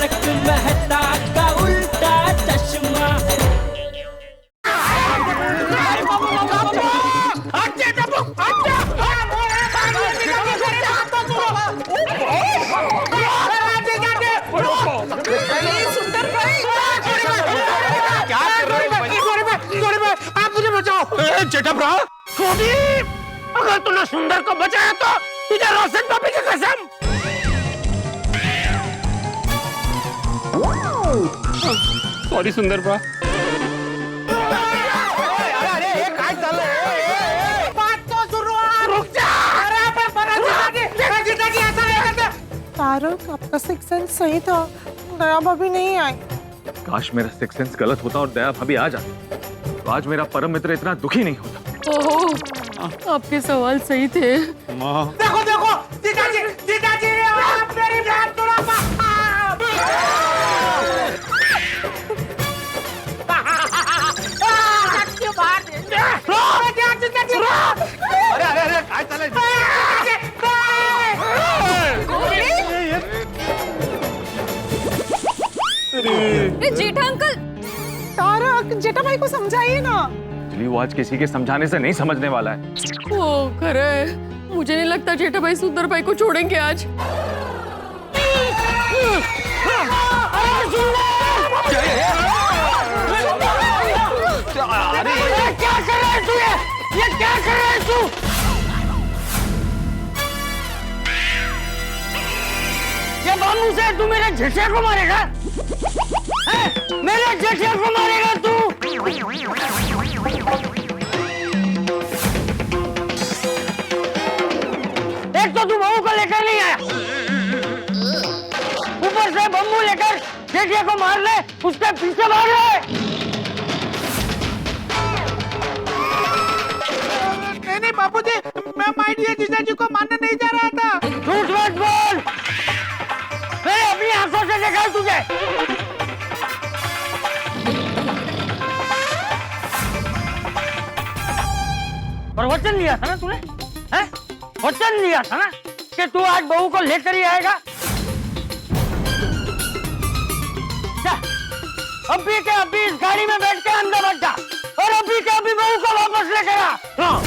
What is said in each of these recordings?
तारक मेहता का उल्टा चश्मा। जेठा भ्रा, अगर तूने सुंदर को बचाया तो तुझे रोशन पापी की कसम। सॉरी सुंदर भ्रा। अरे काय चाललंय? बात तो सुरू आहे। रुक जा। अरे पण जिंदगी ऐसा नहीं करते। तारक, आपका सिक्स सेंस सही था, दया भाभी नहीं आई। काश मेरा सिक्स सेंस गलत होता और दया भाभी आ जाती, तो आज मेरा परम मित्र इतना दुखी नहीं होता। ओहो, आपके सवाल सही थे। देखो देखो, जीजाजी आप मेरी बात सुनो। अरे काय चाललंय? जेठा अंकल, तारक, जेठा भाई को समझाइए ना। वो आज किसी के समझाने से नहीं समझने वाला है। ओ खरा है, मुझे नहीं लगता जेठा भाई सुंदर भाई को छोड़ेंगे आज। अरे क्या कर रहा है तू? ये क्या कर रहा है तू? ये बामू से तू मेरे जेठे को मारेगा? मेरे जेठे को मारेगा तू? एक तो तू बहू को लेकर नहीं आया, ऊपर से बम्बू लेकर जेठे को मार ले, उसके पीछे भाग रहे। नहीं बापूजी, मैं माय डियर जीजाजी को मारने नहीं जा रहा था। झूठ मत बोल, मैंने अपनी आंखों से देखा है तुझे। और वचन लिया था ना तूने, हैं? वचन लिया था ना कि तू आज बहू को लेकर ही आएगा। जा, अभी के अभी इस गाड़ी में बैठ के अंदर बैठ जा और अभी के अभी बहू को वापस लेकर आ। हाँ।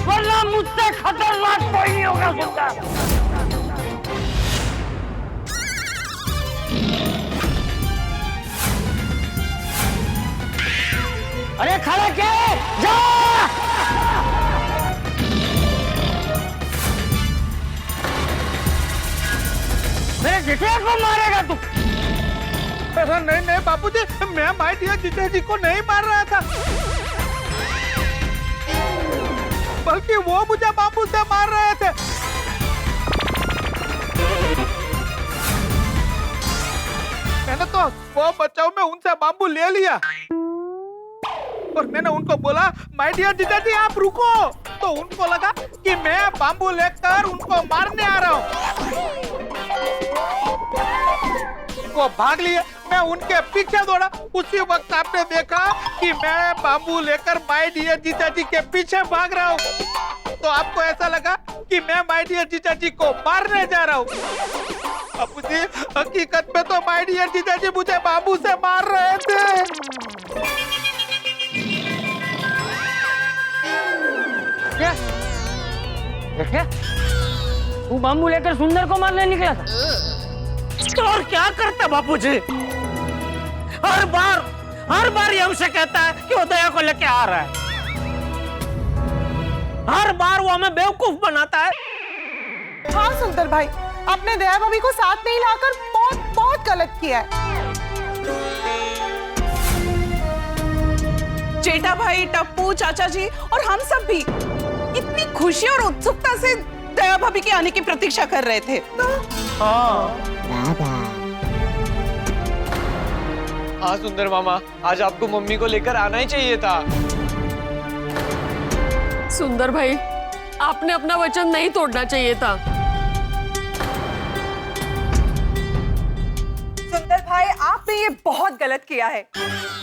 वरना मुझसे खतरनाक कोई नहीं होगा सुंदर। अरे खड़ा क्या है? जा! मेरे जेठे को मारेगा तू? अरे नहीं बापूजी, मैं माय डियर जीजाजी को नहीं मार रहा था, बल्कि वो मुझे बापू से मार रहे थे। मैंने तो वो बचाव में उनसे बाम्बू ले लिया और मैंने उनको बोला माय डियर जीजाजी आप रुको, तो उनको लगा कि मैं बाम्बू लेकर उनको मारने आ रहा हूँ। वो भाग लिए, मैं उनके पीछे दौड़ा। उसी वक्त आपने देखा कि मैं बाम्बू लेकर माय डियर जीजाजी के पीछे भाग रहा हूँ, तो आपको ऐसा लगा कि मैं माय डियर जीजाजी को मारने जा रहा हूँ। बापूजी, हकीकत में तो माय डियर जीजाजी मुझे बाम्बू से मार रहे थे। क्या? क्या? तू बाम्बू लेकर सुंदर को मारने निकला था? तो और क्या करता बापूजी? हर बार ये हमसे कहता है कि वो दया को लेके आ रहा है। हर बार वो हमें बेवकूफ बनाता है। हाँ सुंदर भाई, आपने दया भाभी को साथ नहीं लाकर बहुत गलत किया है। जेठा भाई, टप्पू, चाचा जी और हम सब भी इतनी खुशी और उत्सुकता से दया भाभी के आने की प्रतीक्षा कर रहे थे। हाँ सुंदर मामा, आज आपको मम्मी को लेकर आना ही चाहिए था। सुंदर भाई, आपने अपना वचन नहीं तोड़ना चाहिए था। सुंदर भाई, आपने ये बहुत गलत किया है।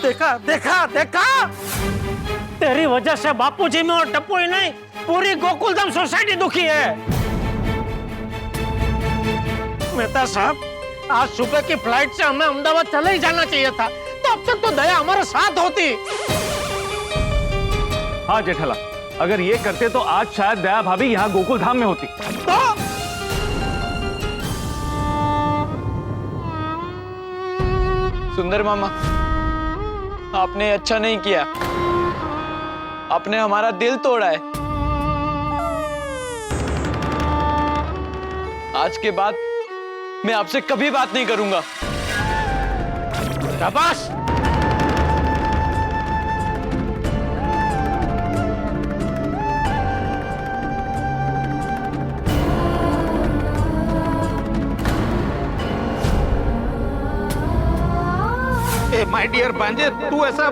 देखा देखा देखा, तेरी वजह से बापूजी में और टप्पू ही नहीं, पूरी गोकुलधाम सोसाइटी दुखी है। मेहता साहब, आज सुबह की फ्लाइट से हमें अहमदाबाद चले ही जाना चाहिए था, तो अब तक तो दया हमारे साथ होती। हाँ जेठालाल, अगर ये करते तो आज शायद दया भाभी यहाँ गोकुल धाम में होती। तो सुंदर मामा, आपने अच्छा नहीं किया, आपने हमारा दिल तोड़ा है। आज के बाद मैं आपसे कभी बात नहीं करूंगा। शाबाश। माय डियर भांजे, तू ऐसा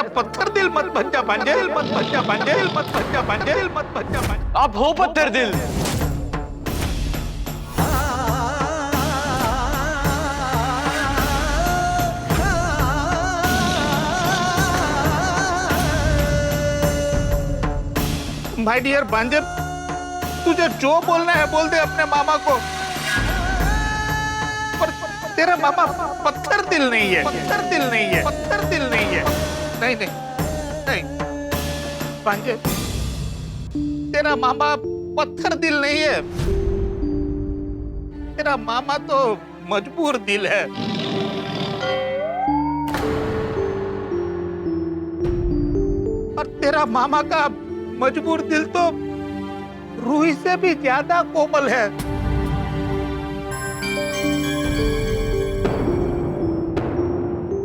पत्थर दिल मत बन जा भांजे, मत बन जा भांजे, मत बन जा भांजे, मत बन जा भांजे। आप हो पत्थर दिल। माय डियर भांजे, तुझे जो बोलना है बोल दे अपने मामा को, पर तेरा मामा पत्थर दिल नहीं है, पत्थर दिल नहीं है, पत्थर दिल नहीं है। नहीं नहीं नहीं भांजे, तेरा मामा पत्थर दिल नहीं है, तेरा मामा तो मजबूर दिल है। और तेरा मामा का मजबूर दिल तो रूही से भी ज्यादा कोमल है।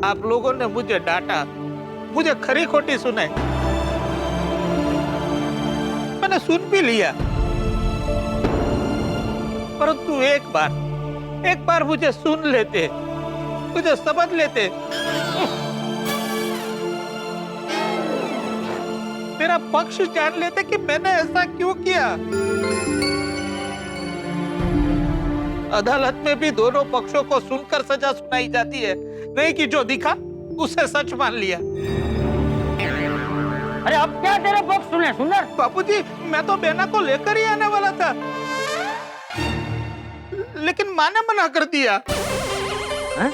आप लोगों ने मुझे डांटा, मुझे खरी खोटी सुनाई, मैंने सुन भी लिया, परंतु एक बार मुझे सुन लेते, मुझे समझ लेते, मेरा पक्ष जान लेते कि मैंने ऐसा क्यों किया। अदालत में भी दोनों पक्षों को सुनकर सजा सुनाई जाती है, नहीं कि जो दिखा उसे सच मान लिया। अरे अब क्या तेरा पक्ष सुने सुंदर? बापूजी, मैं तो बेना को लेकर ही आने वाला था, लेकिन माँ ने मना कर दिया। है?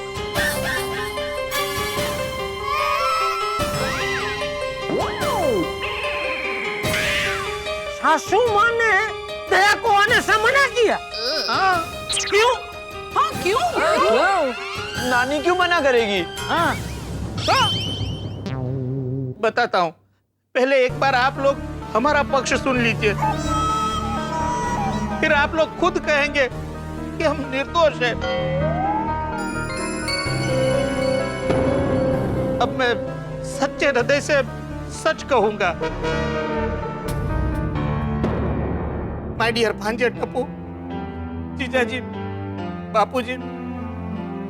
सासू माँ ने दया को आने से मना किया? हाँ। क्यों? हाँ क्यों? नानी क्यों मना करेगी? हाँ। बताता हूँ, पहले एक बार आप लोग हमारा पक्ष सुन लीजिए, फिर आप लोग खुद कहेंगे कि हम निर्दोष हैं। अब मैं सच्चे हृदय से सच कहूंगा। माय डियर भांजे टप्पू, जीजाजी, बापूजी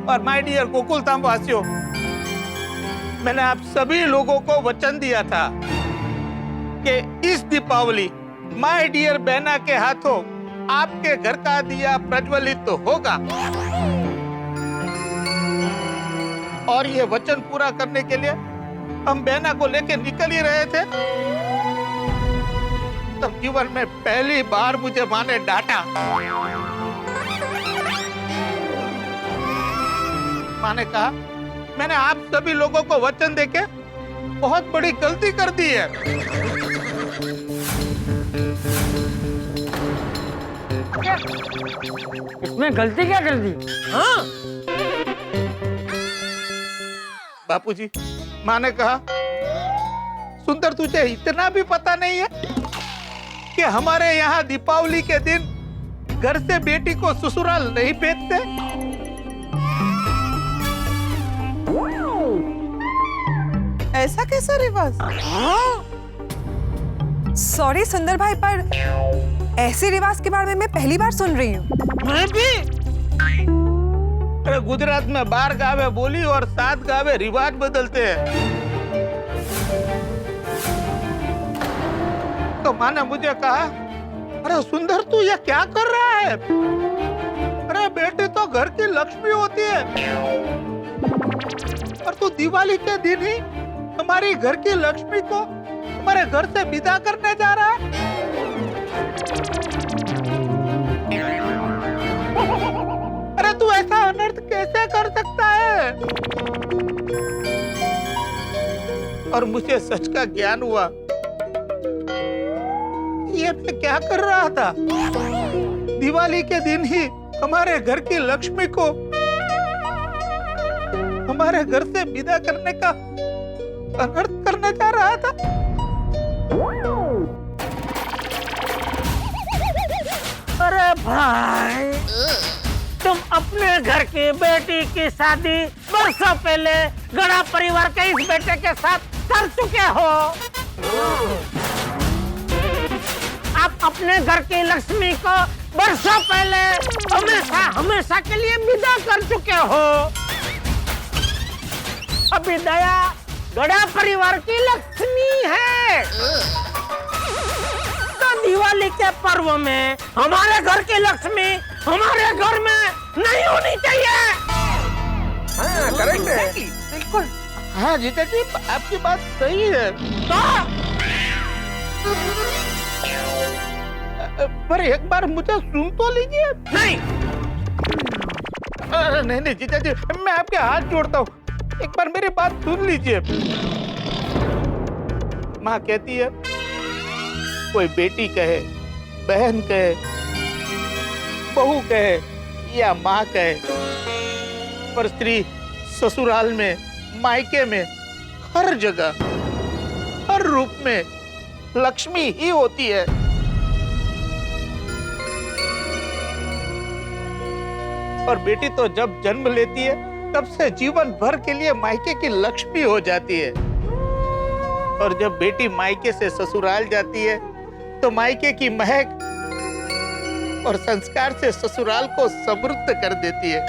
और माय डियर गोकुल धाम वासियों, मैंने आप सभी लोगों को वचन दिया था कि इस दीपावली माय डियर बहना के हाथों आपके घर का दिया प्रज्वलित तो होगा, और ये वचन पूरा करने के लिए हम बहना को लेकर निकल ही रहे थे, तब जीवन में पहली बार मुझे मां ने डांटा। मां ने कहा, मैंने आप सभी लोगों को वचन देके बहुत बड़ी गलती कर दी है। इसमें गलती क्या कर दी? हाँ? बापूजी, मां ने कहा, सुंदर तुझे इतना भी पता नहीं है कि हमारे यहाँ दीपावली के दिन घर से बेटी को ससुराल नहीं भेजते? ऐसा कैसा रिवाज? सॉरी सुंदर भाई, पर ऐसे रिवाज के बारे में मैं पहली बार सुन रही हूँ। मैं भी। अरे गुजरात में 12 गावे बोली और 7 गावे रिवाज बदलते हैं। तो माँ ने मुझे कहा, अरे सुंदर तू ये क्या कर रहा है? अरे बेटी तो घर की लक्ष्मी होती है, और तू दिवाली के दिन ही हमारी घर की लक्ष्मी को हमारे घर से विदा करने जा रहा है। और मुझे सच का ज्ञान हुआ। ये मैं क्या कर रहा था? दिवाली के दिन ही हमारे घर की लक्ष्मी को हमारे घर से विदा करने का अनर्थ करने जा रहा था। अरे भाई, तुम अपने घर की बेटी की शादी वर्षों पहले गड़ा परिवार के इस बेटे के साथ कर चुके हो। आप अपने घर की लक्ष्मी को वर्षों पहले हमेशा हमेशा के लिए विदा कर चुके हो। अभी दया गड़ा परिवार की लक्ष्मी है, तो दिवाली के पर्व में हमारे घर की लक्ष्मी हमारे घर में नहीं होनी चाहिए। हाँ, करेक्ट है। बिल्कुल। हाँ जीजा जी, आपकी बात सही है। पर एक बार मुझे सुन तो लीजिए। नहीं, अरे नहीं जीजा जी, मैं आपके हाथ जोड़ता हूँ, एक बार मेरी बात सुन लीजिए। माँ कहती है, कोई बेटी कहे, बहन कहे, बहू कहे या माँ कहे, पर स्त्री ससुराल में, मायके में, हर जगह, हर रूप में लक्ष्मी ही होती है। और बेटी तो जब जन्म लेती है तब से जीवन भर के लिए मायके की लक्ष्मी हो जाती है। और जब बेटी मायके से ससुराल जाती है तो मायके की महक और संस्कार से ससुराल को समृद्ध कर देती है।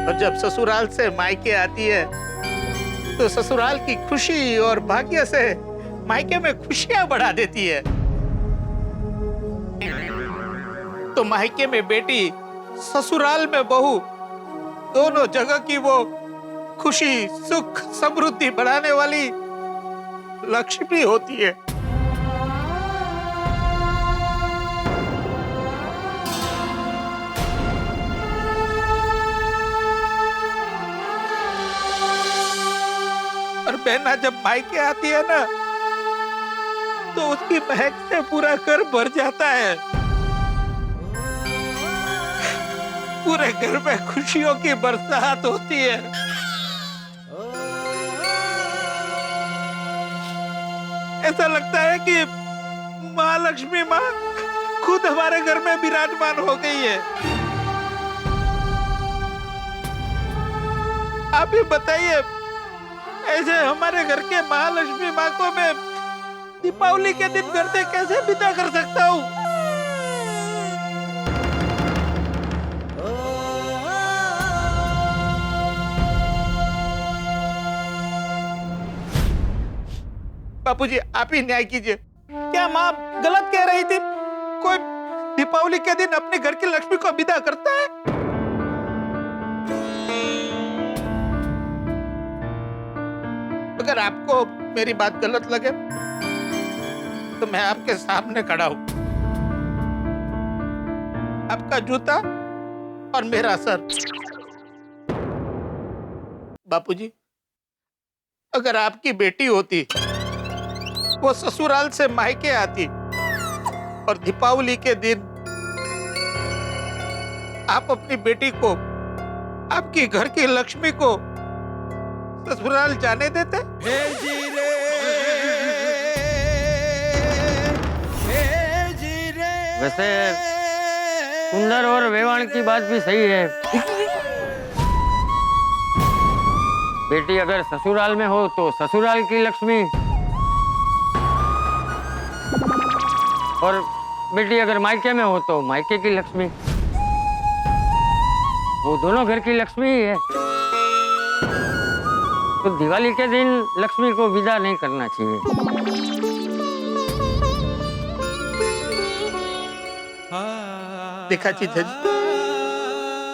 और जब ससुराल से मायके आती है तो ससुराल की खुशी और भाग्य से मायके में खुशियां बढ़ा देती है। तो मायके में बेटी, ससुराल में बहू, दोनों जगह की वो खुशी, सुख, समृद्धि बढ़ाने वाली लक्ष्मी होती है। और बहना जब मायके आती है ना, तो उसकी महक से पूरा घर भर जाता है। पूरे घर में खुशियों की बरसात होती है। ऐसा लगता है कि महालक्ष्मी माँ खुद हमारे घर में विराजमान हो गई है। आप ही बताइए, ऐसे हमारे घर के महालक्ष्मी माँ को मैं दीपावली के दिन घर से कैसे विदा कर सकता हूँ? बापूजी, आप ही न्याय कीजिए। क्या माँ गलत कह रही थी? कोई दीपावली के दिन अपने घर की लक्ष्मी को विदा करता है? अगर आपको मेरी बात गलत लगे तो मैं आपके सामने खड़ा हूं। आपका जूता और मेरा सर। बापूजी, अगर आपकी बेटी होती, वो ससुराल से मायके आती और दीपावली के दिन आप अपनी बेटी को, आपकी घर की लक्ष्मी को ससुराल जाने देते? वैसे सुंदर और वेवाण की बात भी सही है। बेटी अगर ससुराल में हो तो ससुराल की लक्ष्मी, और बेटी अगर मायके में हो तो मायके की लक्ष्मी। वो दोनों घर की लक्ष्मी ही है। तो दिवाली के दिन लक्ष्मी को विदा नहीं करना चाहिए। देखा जी,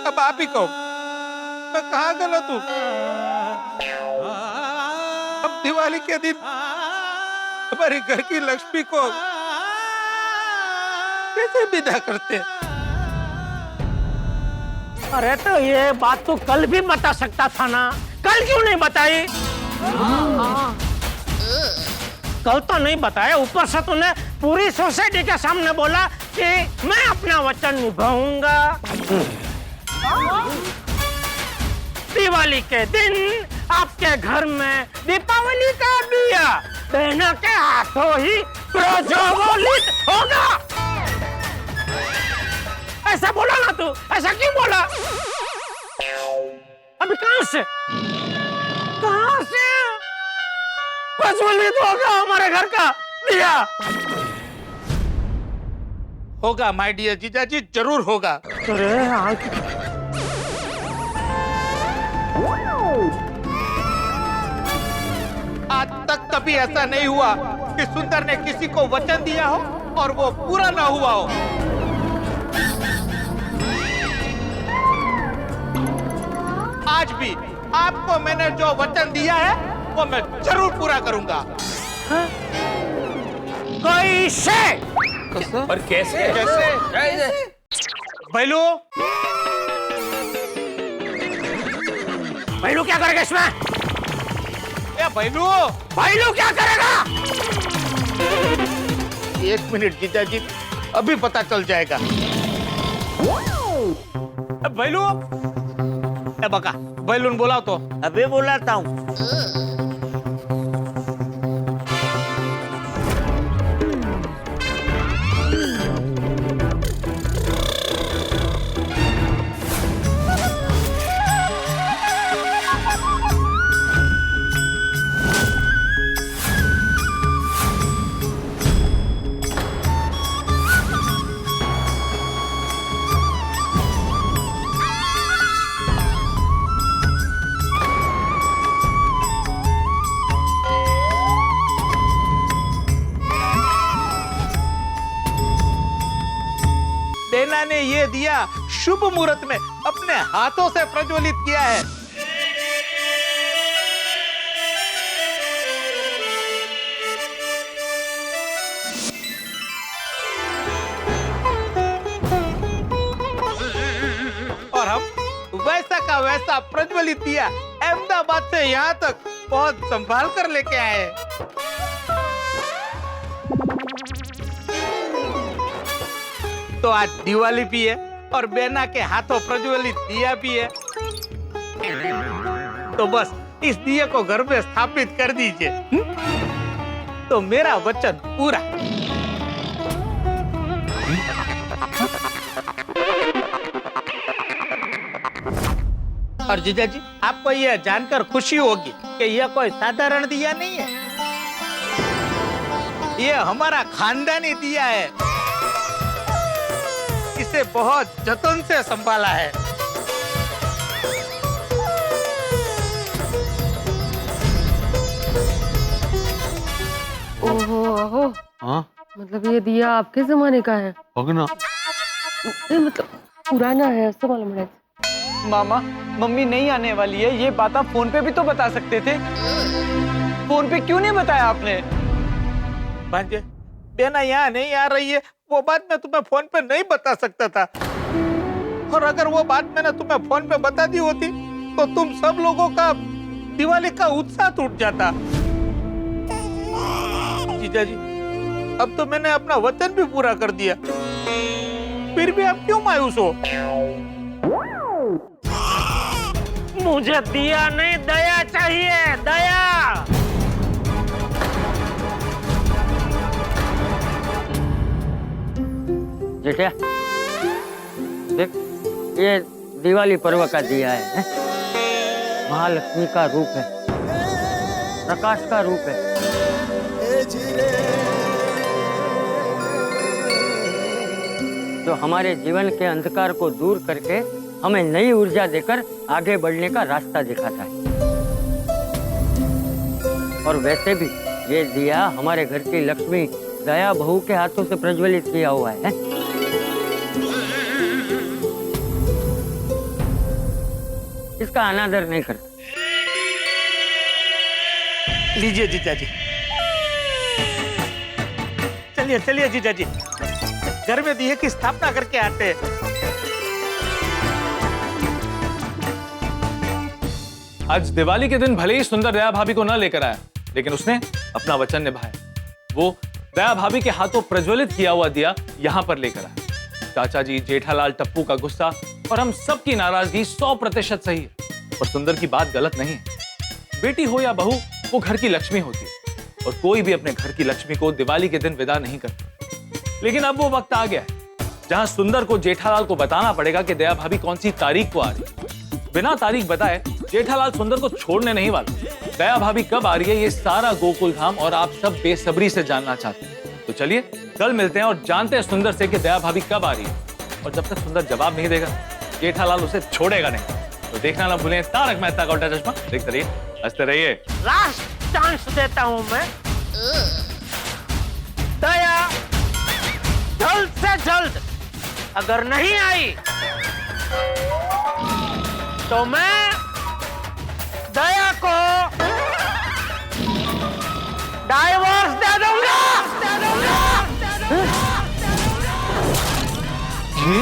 अब आप ही कहो, मैं कहाँ गलत हूँ? अब दिवाली के दिन हमारे घर की लक्ष्मी को कैसे विदा करते? अरे तो ये बात तो कल भी बता सकता था ना, कल क्यों नहीं बताई? कल तो नहीं बताया, ऊपर से तूने पूरी सोसाइटी के सामने बोला कि मैं अपना वचन निभाऊंगा। दिवाली के दिन आपके घर में दीपावली का दिया बहनों के हाथों ही प्रज्वलित होगा। ऐसा बोला ना तू, ऐसा क्यों बोला? अभी कहां से प्रज्वलित होगा हमारे घर का दिया? होगा माय डियर जीजाजी, जरूर होगा। अरे आज तक कभी ऐसा नहीं हुआ कि सुंदर ने किसी को वचन दिया हो और वो पूरा ना हुआ हो। आज भी आपको मैंने जो वचन दिया है वो मैं जरूर पूरा करूंगा। कैसे? पर कैसे? भैलू भैलू क्या करेगा इसमें? भैलू भैलू क्या करेगा? 1 मिनट जीजाजी, अभी पता चल जाएगा। भैलू बका बैलून बोला तो अभी बुलाता हूँ। देना ने ये दिया शुभ मुहूर्त में अपने हाथों से प्रज्वलित किया है। और हम वैसा का वैसा प्रज्वलित दिया अहमदाबाद से यहाँ तक बहुत संभाल कर लेके आए। तो आज दिवाली भी है और बेना के हाथों प्रज्वलित दिया भी है, तो बस इस दिए को घर में स्थापित कर दीजिए, तो मेरा वचन पूरा। और जीजा जी, आपको यह जानकर खुशी होगी कि यह कोई साधारण दिया नहीं है, यह हमारा खानदानी दिया है। इसे बहुत जतन से संभाला है। ओहो, हाँ मतलब ये दिया आपके जमाने का है? होगा मतलब पुराना है, ऐसा मालूम है। मामा, मम्मी नहीं आने वाली है, ये बात आप फोन पे भी तो बता सकते थे। फोन पे क्यों नहीं बताया आपने? भांजे, बेना यहाँ नहीं आ रही है, वो बात मैं तुम्हें फोन पे नहीं बता सकता था। और अगर वो बात मैंने तुम्हें फोन पे बता दी होती तो तुम सब लोगों का दिवाली का उत्साह टूट जाता। जीजा जी, अब तो मैंने अपना वचन भी पूरा कर दिया, फिर भी आप क्यों मायूस हो? मुझे दिया नहीं, दया चाहिए, दया। जेठिया, देख, ये दिवाली पर्व का दिया है, महालक्ष्मी का रूप है, प्रकाश का रूप है। जो हमारे जीवन के अंधकार को दूर करके हमें नई ऊर्जा देकर आगे बढ़ने का रास्ता दिखाता है। और वैसे भी ये दिया हमारे घर की लक्ष्मी दया बहू के हाथों से प्रज्वलित किया हुआ है। इसका अनादर नहीं करता। लीजिए जीजा जी, चलिए चलिए जीजा जी, घर में दिए की स्थापना करके आते हैं। आज दिवाली के दिन भले ही सुंदर दया भाभी को न लेकर आया, लेकिन उसने अपना वचन निभाया। वो दया भाभी के हाथों प्रज्वलित किया हुआ दिया यहाँ पर लेकर आया। चाचा जी, जेठालाल, टप्पू का गुस्सा और हम सबकी नाराजगी 100% सही है। और सुंदर की बात गलत नहीं है। बेटी हो या बहू, वो घर की लक्ष्मी होती है और कोई भी अपने घर की लक्ष्मी को दिवाली के दिन विदा नहीं करता। लेकिन अब वो वक्त आ गया है जहां सुंदर को जेठालाल को बताना पड़ेगा कि दया भाभी कौन सी तारीख को आ रही है। बिना तारीख बताए जेठालाल सुंदर को छोड़ने नहीं वाला। दया भाभी कब आ रही है, ये सारा गोकुल धाम और आप सब बेसब्री से जानना चाहते हैं। तो चलिए कल मिलते हैं और जानते हैं सुंदर से कि दया भाभी कब आ रही है। और जब तक सुंदर जवाब नहीं देगा, जेठालाल उसे छोड़ेगा नहीं। तो देखना ना भूलें तारक मेहता का उल्टा चश्मा। देखते रहिए, हंसते रहिए। लास्ट चांस देता हूं मैं। दया जल्द से जल्द अगर नहीं आई तो मैं दया को डाइवोर्स दे दूंगा। ये